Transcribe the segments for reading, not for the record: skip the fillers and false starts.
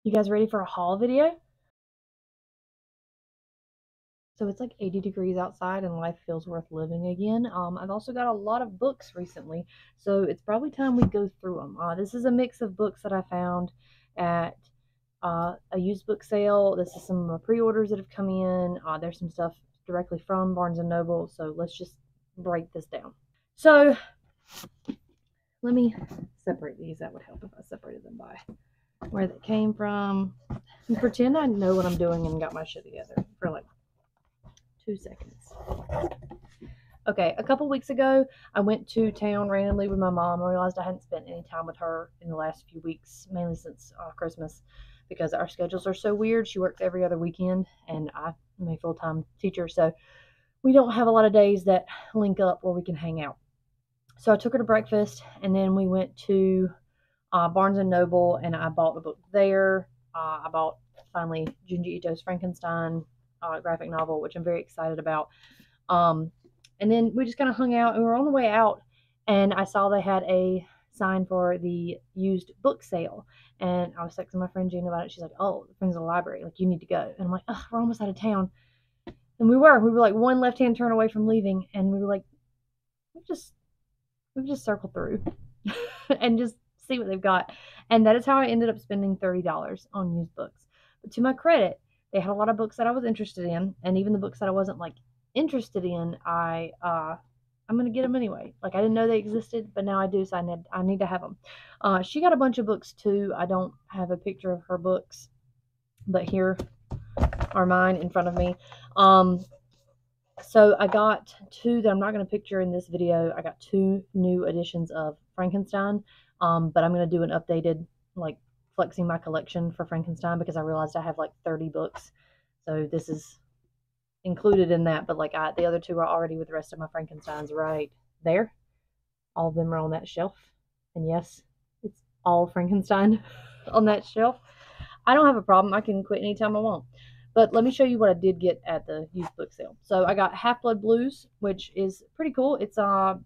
You guys ready for a haul video? So it's like 80 degrees outside and life feels worth living again. I've also got a lot of books recently, so it's probably time we go through them. This is a mix of books that I found at a used book sale. This is some of my pre-orders that have come in. There's some stuff directly from Barnes and Noble, so let's just break this down. So let me separate these. That would help if I separated them by where they came from. And pretend I know what I'm doing and got my shit together for like 2 seconds. Okay, a couple weeks ago, I went to town randomly with my mom. I realized I hadn't spent any time with her in the last few weeks, mainly since Christmas, because our schedules are so weird. She works every other weekend, and I'm a full-time teacher, so we don't have a lot of days that link up where we can hang out. So I took her to breakfast, and then we went to Barnes and Noble, and I bought a book there. I bought finally Junji Ito's Frankenstein graphic novel, which I'm very excited about. And then we just kind of hung out, and we were on the way out, and I saw they had a sign for the used book sale. And I was texting my friend Gina about it. She's like, "Oh, the friends of the library, like you need to go." And I'm like, "Oh, we're almost out of town." And we were like one left hand turn away from leaving, and we were like, we've just circled through and just see what they've got. And that is how I ended up spending $30 on used books. But to my credit, they had a lot of books that I was interested in, and even the books that I wasn't like interested in, I'm gonna get them anyway. Like I didn't know they existed, but now I do, so I need to have them. She got a bunch of books too. I don't have a picture of her books, but here are mine in front of me. So I got two that I'm not going to picture in this video. I got two new editions of Frankenstein, but I'm going to do an updated, like, flexing my collection for Frankenstein because I realized I have like 30 books. So this is included in that, but like the other two are already with the rest of my Frankensteins right there. All of them are on that shelf. And yes, it's all Frankenstein on that shelf. I don't have a problem. I can quit anytime I want. But let me show you what I did get at the used book sale. So I got Half-Blood Blues, which is pretty cool. It's a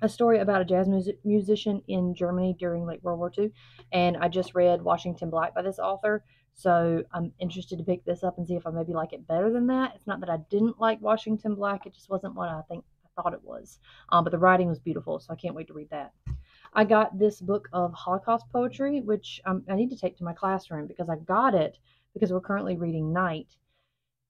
story about a jazz musician in Germany during like World War II. And I just read Washington Black by this author. So I'm interested to pick this up and see if I maybe like it better than that. It's not that I didn't like Washington Black. It just wasn't what I thought it was. But the writing was beautiful, so I can't wait to read that. I got this book of Holocaust poetry, which I need to take to my classroom because I got it because we're currently reading Night.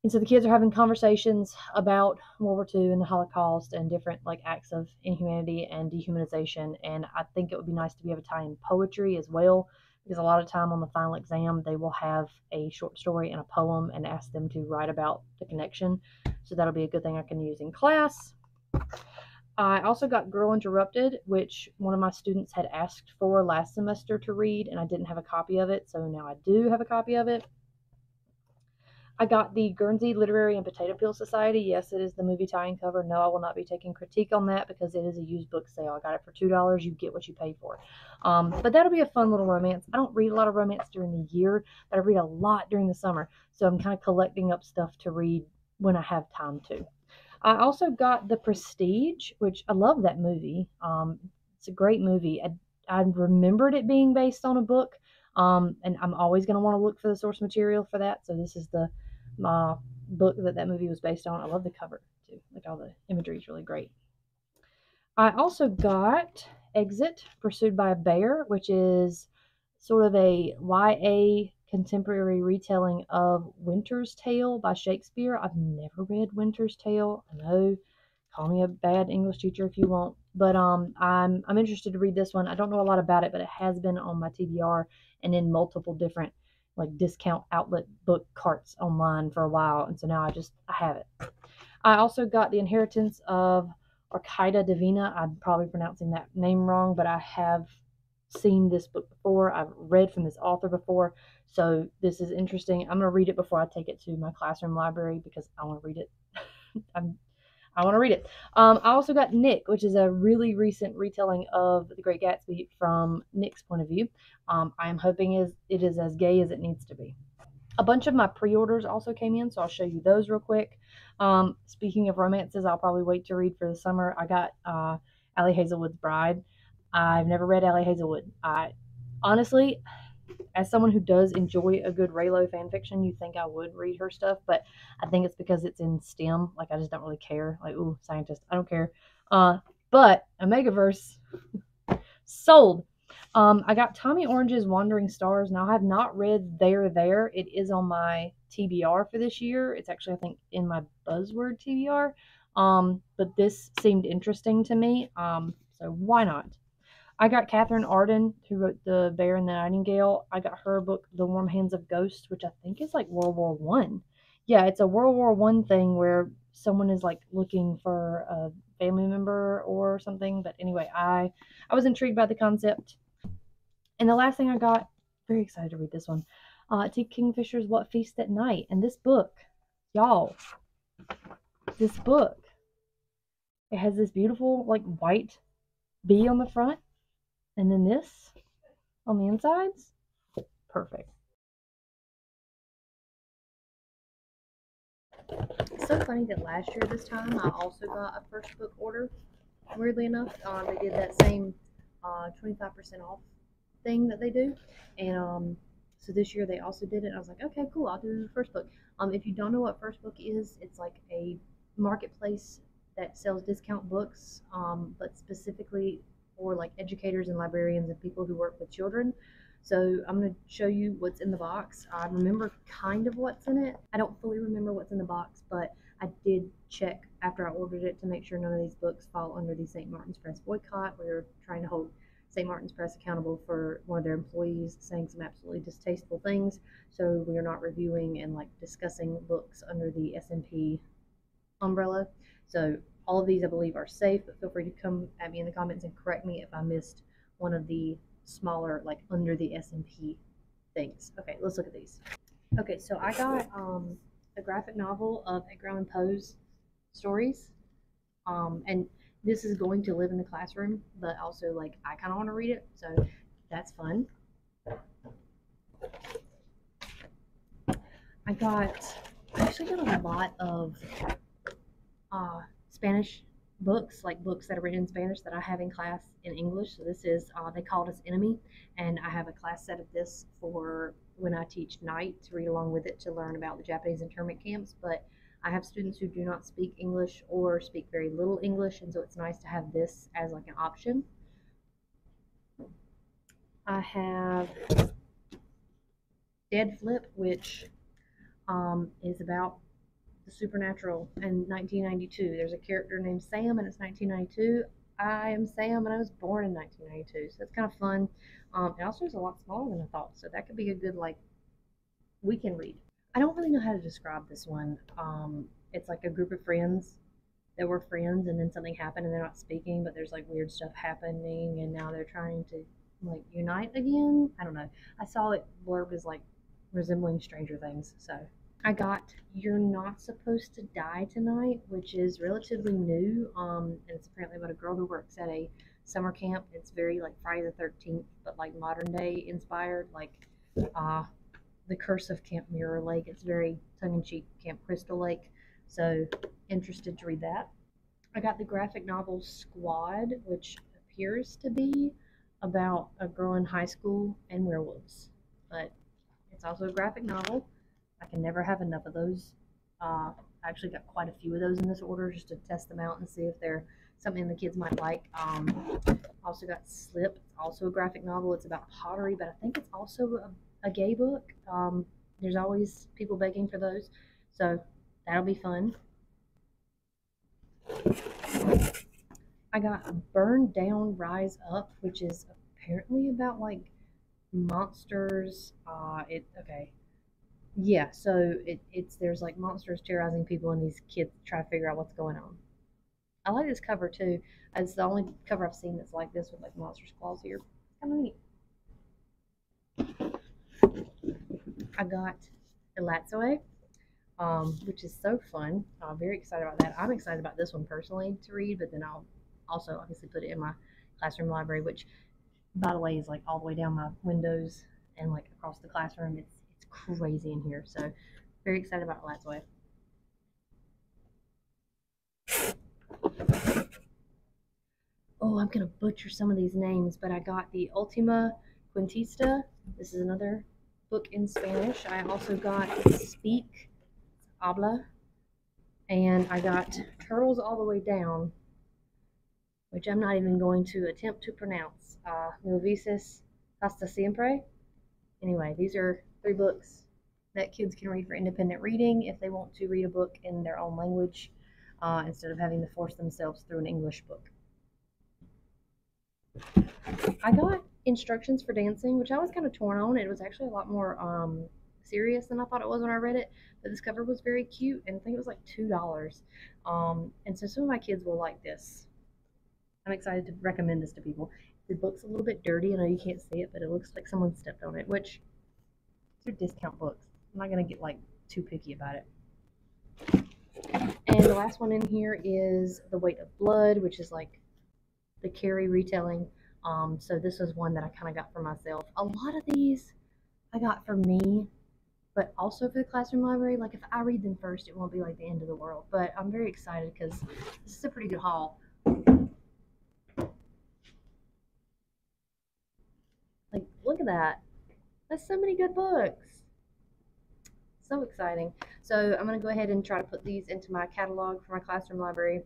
And so the kids are having conversations about World War II and the Holocaust and different like acts of inhumanity and dehumanization. And I think it would be nice to be able to tie in poetry as well, because a lot of time on the final exam, they will have a short story and a poem and ask them to write about the connection. So that'll be a good thing I can use in class. I also got Girl Interrupted, which one of my students had asked for last semester to read, and I didn't have a copy of it, so now I do have a copy of it. I got the Guernsey Literary and Potato Peel Society. Yes, it is the movie tie-in cover. No, I will not be taking critique on that because it is a used book sale. I got it for $2. You get what you pay for. But that'll be a fun little romance. I don't read a lot of romance during the year, but I read a lot during the summer. So I'm kind of collecting up stuff to read when I have time to. I also got The Prestige, which I love that movie. It's a great movie. I remembered it being based on a book, and I'm always going to want to look for the source material for that. So this is the book that movie was based on. I love the cover too. Like all the imagery is really great. I also got Exit, Pursued by a Bear, which is sort of a YA contemporary retelling of Winter's Tale by Shakespeare. I've never read Winter's Tale. I know, call me a bad English teacher if you want, but I'm interested to read this one. I don't know a lot about it, but it has been on my TBR and in multiple different like discount outlet book carts online for a while, and so now I have it. I also got The Inheritance of Orchida Divina. I'm probably pronouncing that name wrong, but I have seen this book before. I've read from this author before, so this is interesting. I'm going to read it before I take it to my classroom library because I want to read it. I want to read it. I also got Nick, which is a really recent retelling of The Great Gatsby from Nick's point of view. I am hoping it is as gay as it needs to be. A bunch of my pre-orders also came in, so I'll show you those real quick. Speaking of romances, I'll probably wait to read for the summer. I got Allie Hazelwood's Bride. I've never read Allie Hazelwood. Honestly, as someone who does enjoy a good Raylo fan fiction, you think I would read her stuff, but I think it's because it's in STEM. Like, I just don't really care. Like, ooh, scientist, I don't care. But Omegaverse, sold. I got Tommy Orange's Wandering Stars. Now, I have not read There. It is on my TBR for this year. It's actually, I think, in my Buzzword TBR. But this seemed interesting to me. So why not? I got Catherine Arden, who wrote The Bear and the Nightingale. I got her book, The Warm Hands of Ghosts, which I think is like World War One. Yeah, it's a World War One thing where someone is like looking for a family member or something. But anyway, I was intrigued by the concept. And the last thing I got, very excited to read this one. T. Kingfisher's What Feast at Night. And this book, y'all, this book, it has this beautiful like white bee on the front, and then this on the insides. Perfect. It's so funny that last year this time I also got a first book order. Weirdly enough, they did that same 25% off thing that they do, and so this year they also did it. I was like, okay, cool, I'll do the first book. If you don't know what first book is, it's like a marketplace that sells discount books, but specifically for like educators and librarians and people who work with children. So I'm going to show you what's in the box. I remember kind of what's in it. I don't fully remember what's in the box, but I did check after I ordered it to make sure none of these books fall under the St. Martin's Press boycott. We're trying to hold St. Martin's Press accountable for one of their employees saying some absolutely distasteful things. So we are not reviewing and like discussing books under the SMP umbrella. So all of these I believe are safe, but feel free to come at me in the comments and correct me if I missed one of the smaller, like under the SMP things. Okay, let's look at these. Okay, so I got a graphic novel of Edgar Allan Poe's stories, and this is going to live in the classroom, but also like I kind of want to read it, so that's fun. I actually got a lot of Spanish books, like books that are written in Spanish that I have in class in English. So this is They Called Us Enemy, and I have a class set of this for when I teach night to read along with it to learn about the Japanese internment camps. But I have students who do not speak English or speak very little English, and so it's nice to have this as like an option. I have Dead Flip, which is about the supernatural in 1992. There's a character named Sam, and it's 1992. I am Sam, and I was born in 1992, so it's kind of fun. It also is a lot smaller than I thought, so that could be a good like weekend read. I don't really know how to describe this one. It's like a group of friends that were friends, and then something happened, and they're not speaking, but there's like weird stuff happening, and now they're trying to like unite again. I don't know. I saw it blurbed as like resembling Stranger Things, so I got You're Not Supposed to Die Tonight, which is relatively new. And it's apparently about a girl who works at a summer camp. It's very like Friday the 13th, but like modern day inspired, like The Curse of Camp Mirror Lake. It's very tongue in cheek, Camp Crystal Lake. So, interested to read that. I got the graphic novel Squad, which appears to be about a girl in high school and werewolves, but it's also a graphic novel. I can never have enough of those. I actually got quite a few of those in this order just to test them out and see if they're something the kids might like. Also got Slip, also a graphic novel. It's about pottery, but I think it's also a gay book. There's always people begging for those, so that'll be fun. I got Burn Down, Rise Up, which is apparently about like monsters. Okay. Yeah, so it's there's like monsters terrorizing people, and these kids try to figure out what's going on. I like this cover too. It's the only cover I've seen that's like this with like monsters' claws here. Kind of neat. I got Elatsoe, which is so fun. I'm very excited about that. I'm excited about this one personally to read, but then I'll also obviously put it in my classroom library, which by the way is like all the way down my windows and like across the classroom. It's crazy in here. So very excited about Elatsoe. Oh, I'm gonna butcher some of these names, but I got the Ultima Quintista, This is another book in Spanish. I also got Speak, Habla, and I got Turtles All the Way Down, which I'm not even going to attempt to pronounce. Mil veces hasta siempre. Anyway, these are 3 books that kids can read for independent reading if they want to read a book in their own language instead of having to force themselves through an English book. I got instructions for dancing, which I was kind of torn on. It was actually a lot more serious than I thought it was when I read it, but this cover was very cute, and I think it was like $2. And so some of my kids will like this. I'm excited to recommend this to people. The book's a little bit dirty. I know you can't see it, but it looks like someone stepped on it, which these are discount books. I'm not going to get like too picky about it. And the last one in here is The Weight of Blood, which is like the Carrie retelling. So this was one that I kind of got for myself. A lot of these I got for me, but also for the classroom library. Like if I read them first, it won't be like the end of the world. But I'm very excited because this is a pretty good haul. Like, look at that. That's so many good books. So exciting. So I'm going to go ahead and try to put these into my catalog for my classroom library.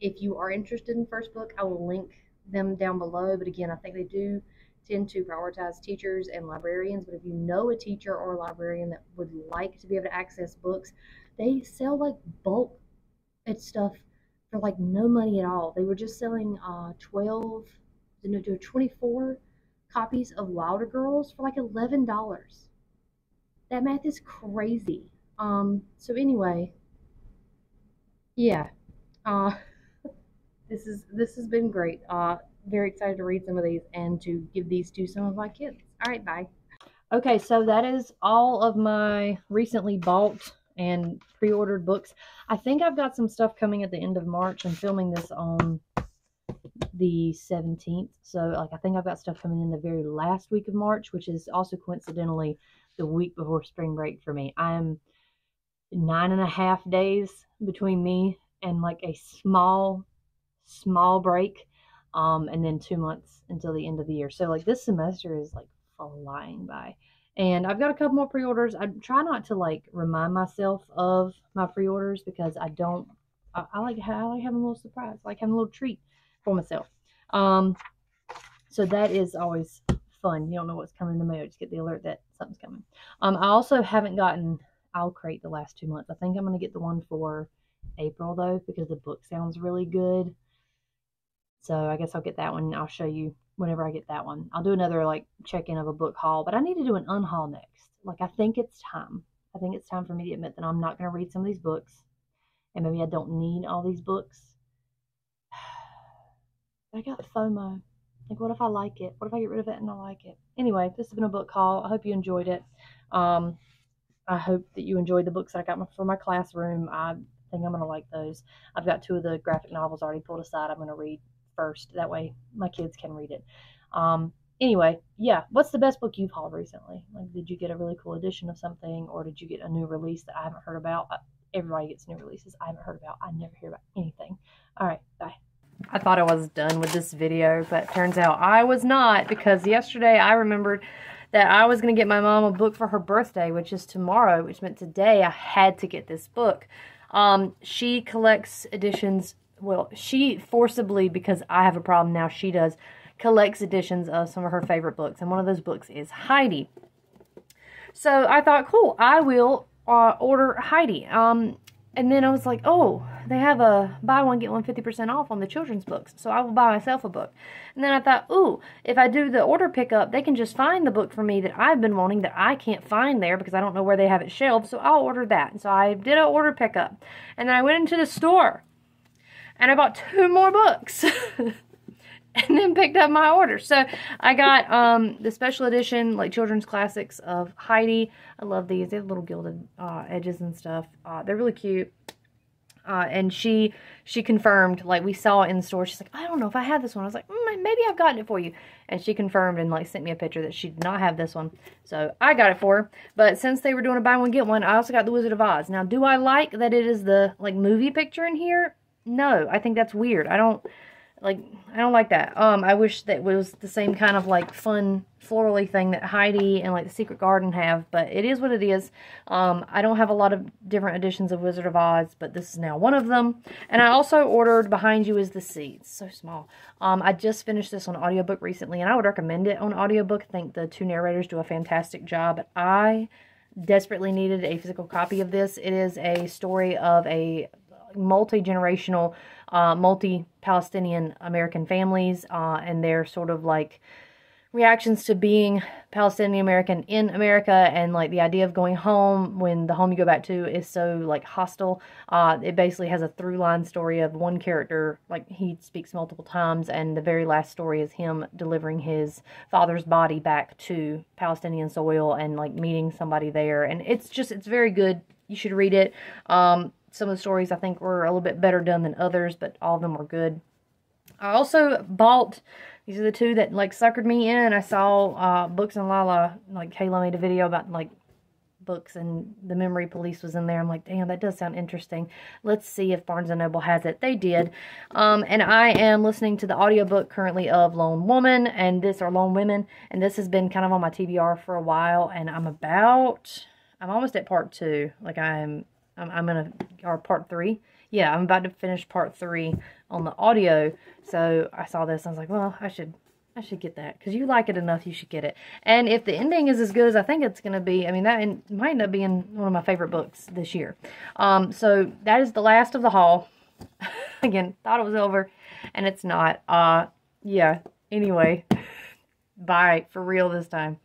If you are interested in First Book, I will link them down below. But again, I think they do tend to prioritize teachers and librarians. But if you know a teacher or a librarian that would like to be able to access books, they sell like bulk and stuff for like no money at all. They were just selling 24 copies of Wilder Girls for like $11. That math is crazy. So anyway, yeah. Uh, this has been great. Very excited to read some of these and to give these to some of my kids. All right, bye. Okay, so that is all of my recently bought and pre-ordered books. I think I've got some stuff coming at the end of March. I'm filming this on the 17th. So like I think I've got stuff coming in the very last week of March, which is also coincidentally the week before spring break for me. I'm 9.5 days between me and like a small break, and then 2 months until the end of the year. So like this semester is like flying by. And I've got a couple more pre-orders. I try not to like remind myself of my pre-orders because I like having a little surprise, I like having a little treat for myself. So that is always fun. You don't know what's coming in the mail. You just get the alert that something's coming. I also haven't gotten Owl Crate the last 2 months. I think I'm going to get the one for April though because the book sounds really good. So I guess I'll get that one. I'll show you whenever I get that one. I'll do another like check-in of a book haul, but I need to do an unhaul next. Like I think it's time. I think it's time for me to admit that I'm not going to read some of these books, and maybe I don't need all these books. I got FOMO. Like, what if I like it? What if I get rid of it and I like it? Anyway, this has been a book haul. I hope you enjoyed it. I hope that you enjoyed the books that I got for my classroom. I think I'm going to like those. I've got 2 of the graphic novels already pulled aside. I'm going to read first. That way my kids can read it. Anyway, yeah. What's the best book you've hauled recently? Like, did you get a really cool edition of something, or did you get a new release that I haven't heard about? Everybody gets new releases I haven't heard about. I never hear about anything. All right, bye. I thought I was done with this video, but turns out I was not, because yesterday I remembered that I was going to get my mom a book for her birthday, which is tomorrow, which meant today I had to get this book. She collects editions, well, she forcibly, because I have a problem now, she does, collects editions of some of her favorite books, and one of those books is Heidi. So I thought, cool, I will order Heidi. And then I was like, oh, they have a buy one, get one 50% off on the children's books. So I will buy myself a book. And then I thought, ooh, if I do the order pickup, they can just find the book for me that I've been wanting that I can't find there because I don't know where they have it shelved. So I'll order that. And so I did an order pickup. And then I went into the store and I bought 2 more books. And then picked up my order. So I got the special edition, like children's classics of Heidi. I love these. They have little gilded edges and stuff. They're really cute. And she confirmed, like we saw it in the store. She's like, I don't know if I have this one. I was like, maybe I've gotten it for you. And she confirmed and like sent me a picture that she did not have this one. So I got it for her. But since they were doing a buy one get one, I also got The Wizard of Oz. Now, do I like that it is the like movie picture in here? No, I think that's weird. I don't Like, I don't like that. I wish that it was the same kind of, like, fun florally thing that Heidi and, like, The Secret Garden have, but it is what it is. I don't have a lot of different editions of Wizard of Oz, but this is now one of them. And I also ordered Behind You Is the Sea. It's so small. I just finished this on audiobook recently, and I would recommend it on audiobook. I think the two narrators do a fantastic job, but I desperately needed a physical copy of this. It is a story of a multi-generational, multi-Palestinian American families, and their sort of like reactions to being Palestinian American in America, and like the idea of going home when the home you go back to is so like hostile. It basically has a through line story of one character, like he speaks multiple times, and the very last story is him delivering his father's body back to Palestinian soil and like meeting somebody there. And it's very good. You should read it. Some of the stories I think were a little bit better done than others, but all of them were good. I also bought, these are the two that like suckered me in. I saw Books and Lala, like Kayla made a video about like books, and the Memory Police was in there. I'm like, damn, that does sound interesting. Let's see if Barnes & Noble has it. They did. And I am listening to the audiobook currently of Lone Woman, and Lone Women, and this has been kind of on my TBR for a while, and I'm almost at part 2. Like or part 3. Yeah, I'm about to finish part 3 on the audio. So I saw this, I was like, well, I should get that, because you like it enough, you should get it. And if the ending is as good as I think it's going to be, I mean, that might end up being one of my favorite books this year. So that is the last of the haul. Again, thought it was over, and it's not. Yeah, anyway, bye, for real this time.